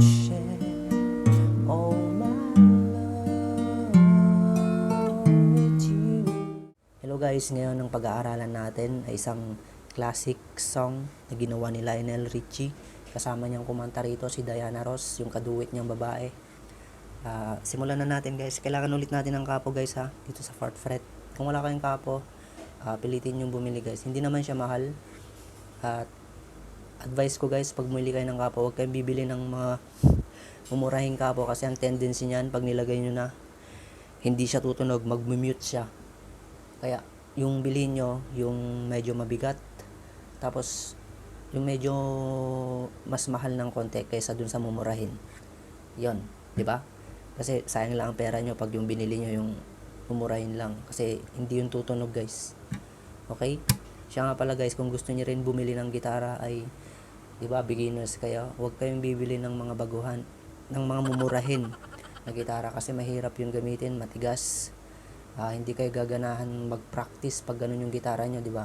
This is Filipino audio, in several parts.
share all my love with you. Hello guys, ngayon ang pag-aaralan natin ay isang classic song na ginawa ni Lionel Richie. Kasama niyang kumanta rito si Diana Ross, yung kaduwit niyang babae. Simulan na natin guys. Kailangan ulit natin ng kapo guys ha, dito sa 4th fret. Kung wala kayong kapo, pilitin yung bumili guys. Hindi naman siya mahal. At advice ko guys, pag bumili kayo ng kapo, huwag kayong bibili ng mga mumurahing kapo kasi ang tendency niyan pag nilagay nyo na, hindi siya tutunog, mag-mute siya. Kaya yung bilhin nyo, yung medyo mabigat, tapos yung medyo mas mahal ng konti kaysa dun sa mumurahin. Yon, di ba? Kasi sayang lang ang pera nyo pag yung binili nyo yung mumurahin lang. Kasi hindi yung tutunog guys. Okay? Siya nga pala guys, kung gusto niyo rin bumili ng gitara ay, di ba, beginners kayo, huwag kayong bibili ng mga baguhan, ng mga mumurahin na gitara kasi mahirap yung gamitin, matigas. Hindi kayo gaganahan mag-practice pag ganun yung gitara nyo, di ba?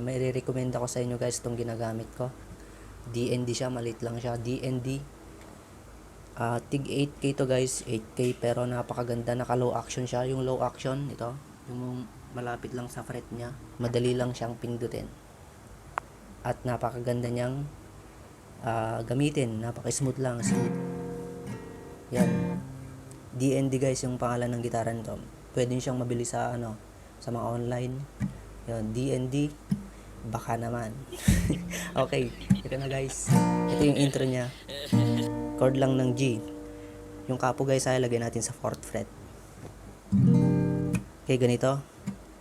May re-recommend ako sa inyo guys itong ginagamit ko. DND siya, maliit lang siya. DND. Tig 8K to guys, 8K pero napakaganda, naka low action siya. Yung low action, ito, yung malapit lang sa fret niya. Madali lang siyang pindutin. At napakaganda niyang gamitin. Napaka-smooth lang, smooth. Yan. DND guys yung pangalan ng gitara nito. Pwede siyang mabili sa sa mga online. Yan, DND. Baka naman. Okay, ito na guys. Ito yung intro niya. Chord lang ng G. Yung kapo guys ay lagay natin sa 4th fret. Okay, ganito.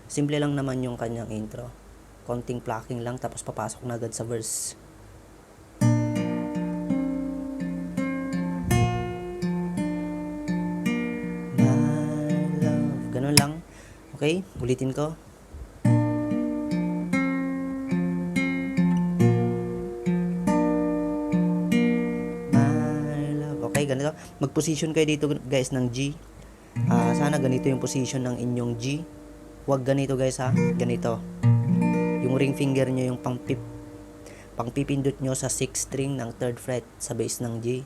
Simple lang naman yung kanyang intro. Konting plucking lang tapos papasok na agad sa verse. My love. Ganun lang. Okay, ulitin ko. Ganito. Mag-position kayo dito guys ng G. Sana ganito yung position ng inyong G. Huwag ganito guys ha. Ganito. Yung ring finger nyo yung pangpipindot nyo sa 6th string ng 3rd fret sa base ng G.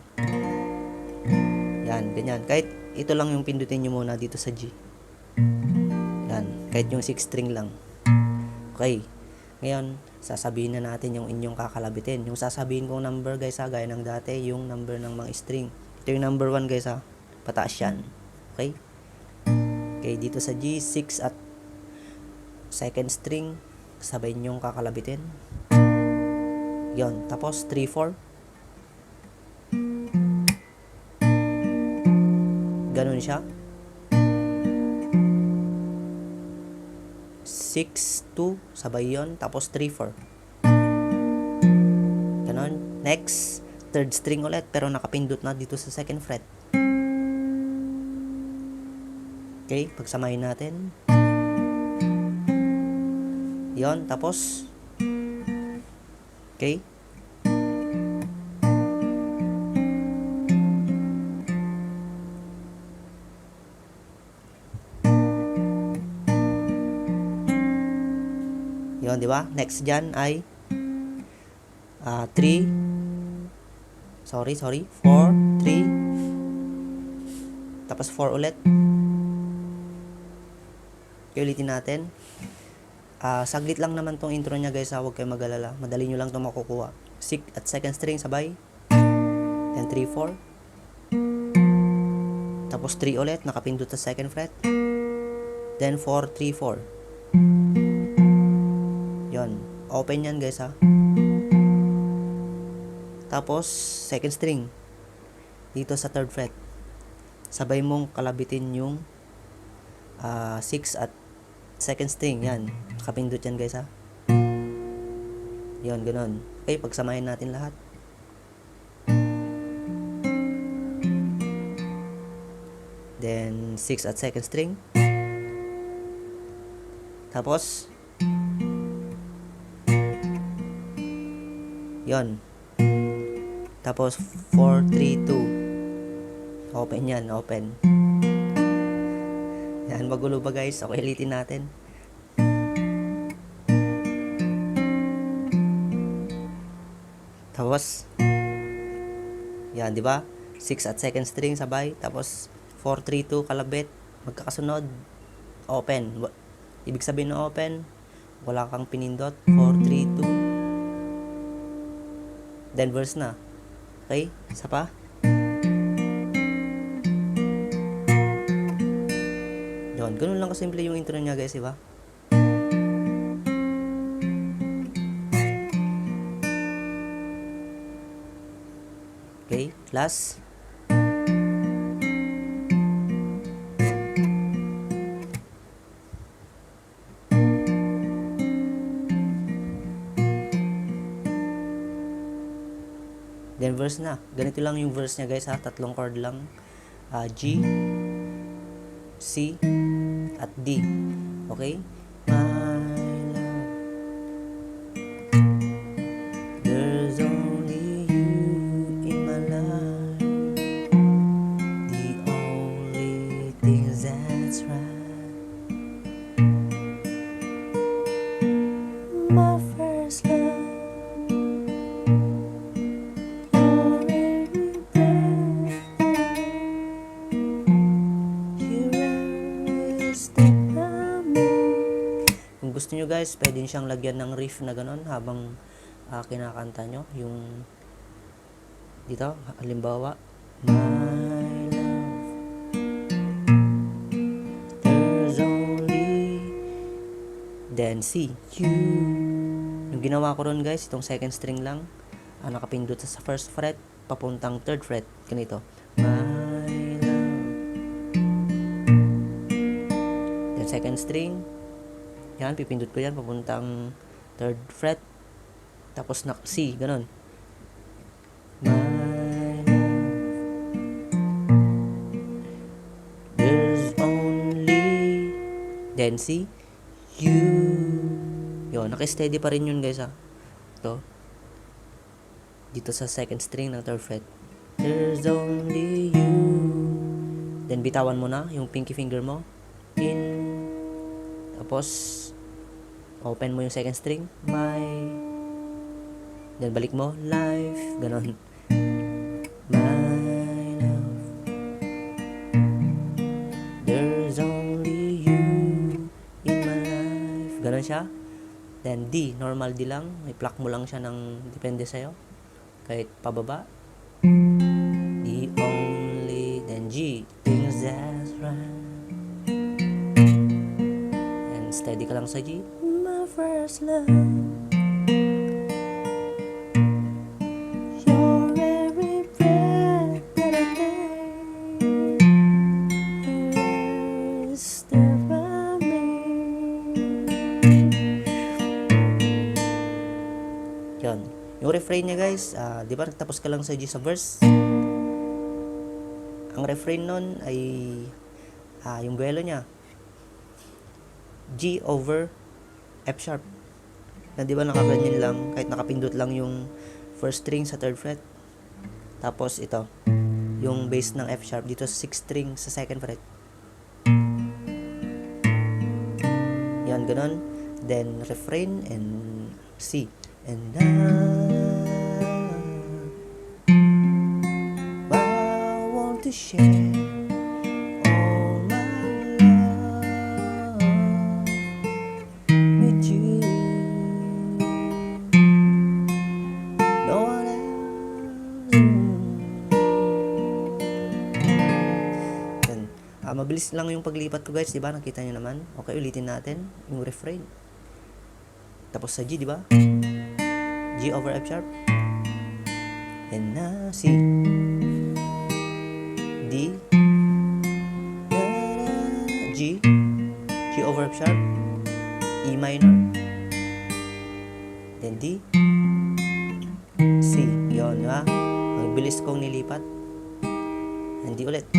Yan, ganyan. Kahit ito lang yung pindutin nyo muna dito sa G. Yan, kahit yung 6th string lang. Okay. Ngayon, sasabihin na natin yung inyong kakalabitin. Yung sasabihin kong number guys ha, gaya ng dati, yung number ng mga string. Ito yung number 1 guys ha. Pataas yan. Okay? Okay, dito sa G, 6 at 2nd string, sabay nyong kakalabitin. Yon, tapos 3, 4. Ganun siya. 6, 2, sabay yon, tapos 3, 4. Ganon. Next, 3rd string ulit, pero nakapindot na dito sa 2nd fret. Okay, pagsamahin natin. Yon, tapos. Okay. Yon, di ba? Next dyan ay 3, 4, 3, tapos 4 ulit. Okay, ulitin natin. Saglit lang naman tong intro niya guys, huwag kayong mag-alala. Madali nyo lang itong makukuha. 6 at 2nd string sabay. Then 3, 4. Tapos 3 ulit, nakapindot sa 2nd fret. Then 4, 3, 4. Yon, open yan guys ha. Tapos 2nd string dito sa 3rd fret, sabay mong kalabitin yung 6 at 2nd string. Yan, nakapindot yan guys ha. Yon, ganun. Okay, pagsamahin natin lahat. Then 6 at 2nd string. Tapos yon. Tapos 4, 3, 2. Open yan, open. Yan, magulo ba guys? Okay, ulitin natin. Tapos Yan, di ba? 6 at second string sabay. Tapos 4, 3, 2 kalabit. Magkakasunod. Open. Ibig sabihin ng open, wala kang pinindot. 4, 3, 2. Then verse na. Okay? Isa pa. Yun. Ganun lang kasimple yung intro niya guys, di ba? Okay, last. Then verse na. Ganito lang yung verse niya guys ha. 3 chord lang. G, C, at D. Okay? My love, there's only you in my life. The only thing that's right. My first love. Kung gusto nyo guys, pwede siyang lagyan ng riff na ganon habang kinakanta nyo. Yung dito, halimbawa, my love, there's only, then C, you. Yung ginawa ko ron guys, itong second string lang, nakapindot sa first fret, papuntang third fret. Ganito, my love, then second string, yan, pipindot ko yan, papuntang third fret. Tapos na C, ganun. My love, there's only, then C, you. Yun, naka-steady pa rin yun guys ha. Ito. Dito sa second string ng third fret. There's only you. Then bitawan mo na yung pinky finger mo. In. Tapos open mo yung second string, my, then balik mo, life, ganon. My love, there's only you in my life, ganon siya. Then D, normal D lang, may pluck mo lang siya ng depende sa'yo, kahit pababa. The only, then G, things that's right. And steady ka lang sa G. First love, your every breath that I take, is there by me. Yun, yung refrain niya guys, di ba nagtapos ka lang sa G sa verse? Ang refrain nun ay yung buwelo niya, G over F sharp. Na di ba nakaganyan lang, kahit nakapindot lang yung first string sa third fret. Tapos ito, yung bass ng F sharp dito sa 6th string sa second fret. Yan, ganun. Then refrain and C. And I want to share mabilis lang yung paglipat ko guys, di ba? Nakita niyo naman. Okay, ulitin natin yung refrain. Tapos sa G, di ba? G over F sharp. And na C. D. G. G over F sharp. E minor. Then D. C. Yun, di ba? Ang bilis kong nilipat. And D ulit.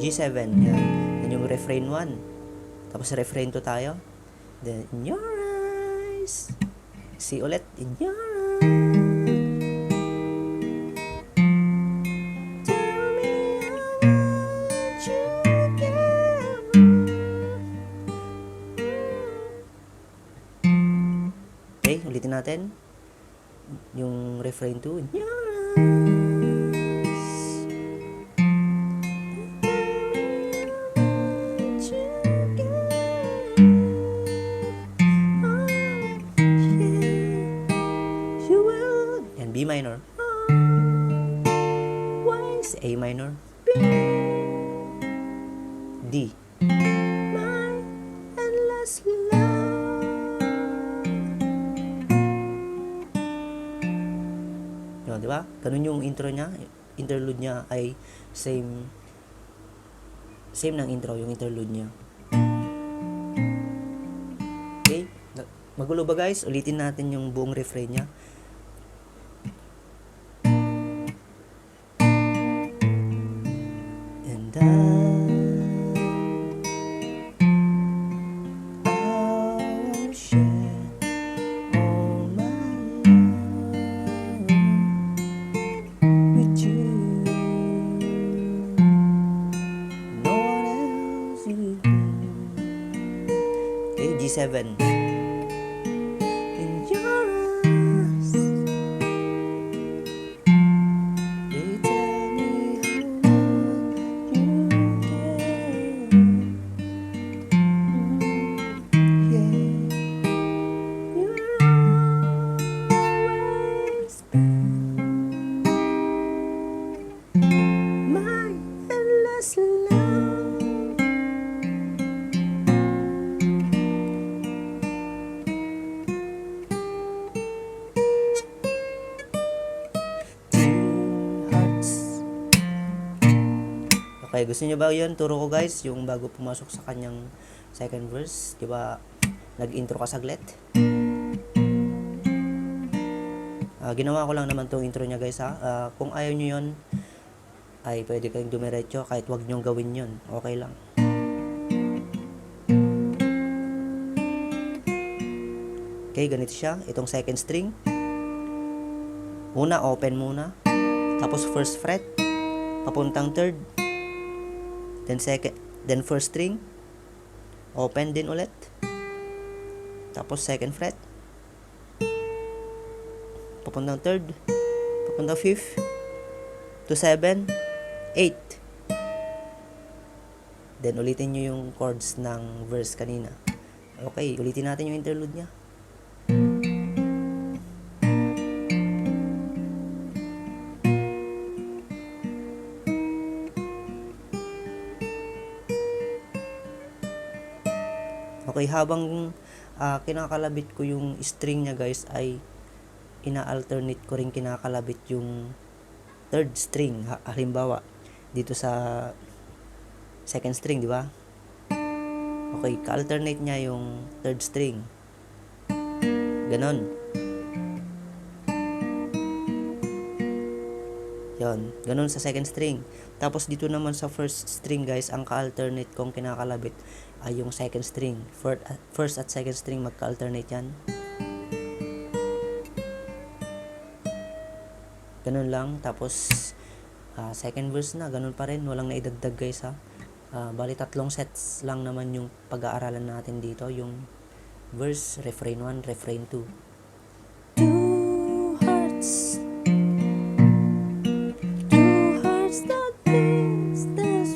G7, yan. Yan yung refrain 1. Tapos refrain 2 tayo. Then, in your eyes. C ulit. In your eyes. Tell me how much you care. Okay, ulitin natin. yung refrain 2. In your eyes, and B minor, A minor, D. My endless love. Yun, di ba? Ganun yung intro niya. Interlude niya ay same ng intro, yung interlude niya. Okay? Magulo ba guys? Ulitin natin yung buong refrain niya. And I'll share all my love with you. No one else will do. Okay, G7. In your eyes, they tell me okay, gusto niyo ba yun? Turo ko guys, yung bago pumasok sa kanyang second verse. Di ba, nag-intro ka saglit? Ginawa ko lang naman tong intro niya guys ha. Kung ayaw niyo yun, ay pwede kayong dumiretso kahit wag niyong gawin yun. Okay lang. Okay, ganito siya. Itong second string. Una, open muna. Tapos first fret. Papuntang third. Then second, then first string. Open din ulit. Tapos second fret. Papuntang third. Papuntang fifth. To 7, 8. Then ulitin nyo yung chords ng verse kanina. Okay, ulitin natin yung interlude niya. Okay, habang kinakalabit ko yung string niya guys, ay ina-alternate ko rin kinakalabit yung third string. Halimbawa, dito sa second string, di ba? Okay, ka-alternate niya yung third string. Ganon. Yon, ganon sa second string. Tapos dito naman sa first string guys, ang ka-alternate kong kinakalabit ay yung second string. First at second string magka-alternate yan. Ganun lang. Tapos second verse na, ganun pa rin. Walang naidagdag guys ha. Bali 3 sets lang naman yung pag-aaralan natin dito. Yung verse, refrain 1, refrain 2. Two hearts that beats this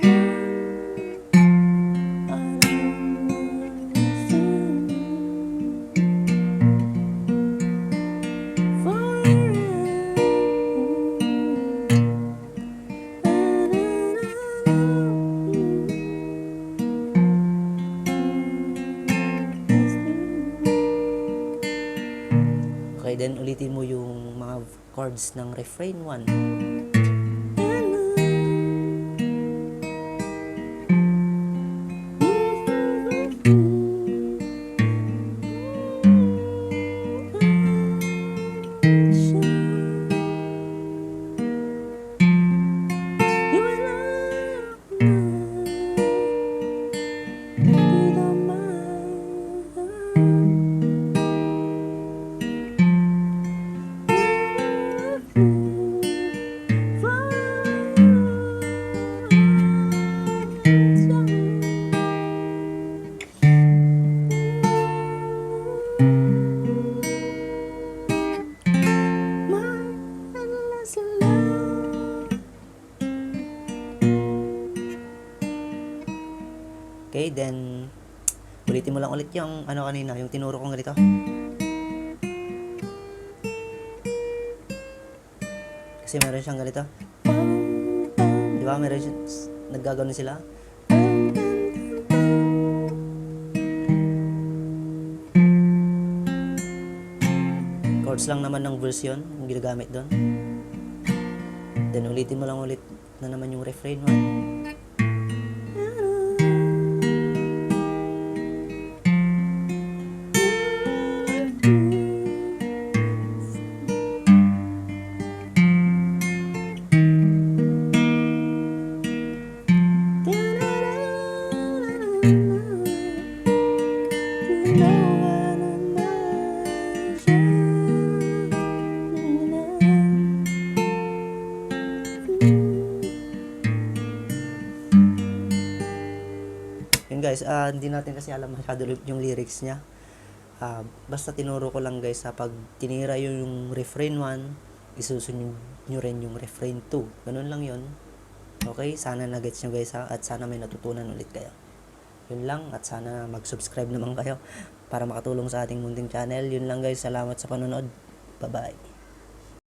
okay, then ulitin mo yung mga chords ng refrain 1. For Okay, then ulitin mo lang ulit yung ano kanina, yung tinuro kong ganito. Kasi meron siyang ganito. Di ba? Meron siyang, naggaganon sila. Chords lang naman ng verse yun, yung ginagamit doon. Then ulitin mo lang ulit na naman yung refrain 1. Yun guys, hindi natin kasi alam masyado yung lyrics niya. Basta tinuro ko lang guys, pag tinira yung refrain 1, isusunod nyo rin yung refrain 2. Ganun lang yun. Okay, sana na-gets nyo guys at sana may natutunan ulit kayo. Yun lang, at sana mag-subscribe naman kayo para makatulong sa ating munting channel. Yun lang guys, salamat sa panonood. Bye-bye.